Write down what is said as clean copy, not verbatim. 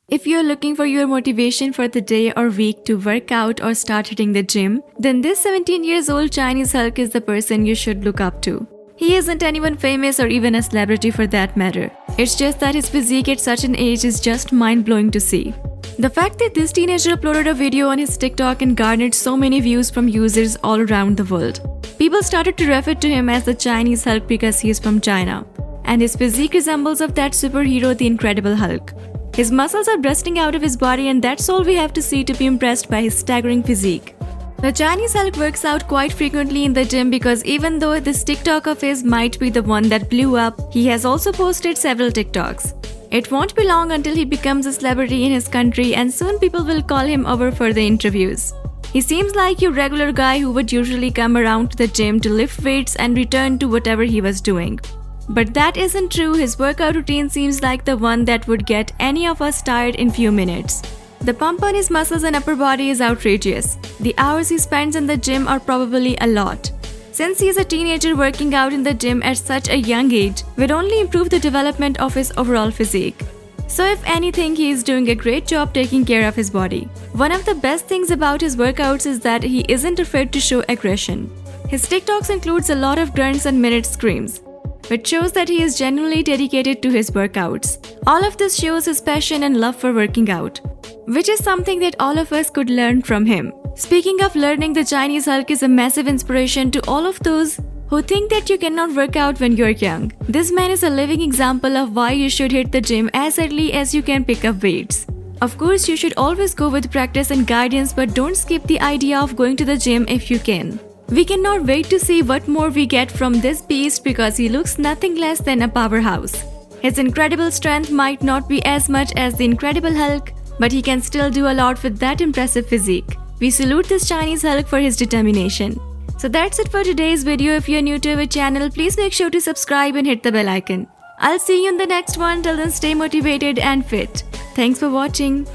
If you're looking for your motivation for the day or week to work out or start hitting the gym, then this 17 years old Chinese Hulk is the person you should look up to. He isn't anyone famous or even a celebrity for that matter. It's just that his physique at such an age is just mind-blowing to see. The fact that this teenager uploaded a video on his TikTok and garnered so many views from users all around the world. People started to refer to him as the Chinese Hulk because he is from China, and his physique resembles of that superhero, the Incredible Hulk. His muscles are bursting out of his body, and that's all we have to see to be impressed by his staggering physique. The Chinese Hulk works out quite frequently in the gym because even though this TikTok of his might be the one that blew up, he has also posted several TikToks. It won't be long until he becomes a celebrity in his country, and soon people will call him over for the interviews. He seems like your regular guy who would usually come around to the gym to lift weights and return to whatever he was doing. But that isn't true. His workout routine seems like the one that would get any of us tired in few minutes. The pump on his muscles and upper body is outrageous. The hours he spends in the gym are probably a lot. Since he is a teenager, working out in the gym at such a young age would only improve the development of his overall physique. So if anything, he is doing a great job taking care of his body. One of the best things about his workouts is that he isn't afraid to show aggression. His TikToks includes a lot of grunts and minute screams, which shows that he is genuinely dedicated to his workouts. All of this shows his passion and love for working out, which is something that all of us could learn from him. Speaking of learning, the Chinese Hulk is a massive inspiration to all of those who think that you cannot work out when you're young. This man is a living example of why you should hit the gym as early as you can pick up weights. Of course, you should always go with practice and guidance, but don't skip the idea of going to the gym if you can. We cannot wait to see what more we get from this beast because he looks nothing less than a powerhouse. His incredible strength might not be as much as the Incredible Hulk, but he can still do a lot with that impressive physique. We salute this Chinese Hulk for his determination. So that's it for today's video. If you're new to our channel, please make sure to subscribe and hit the bell icon. I'll see you in the next one. Till then, stay motivated and fit. Thanks for watching.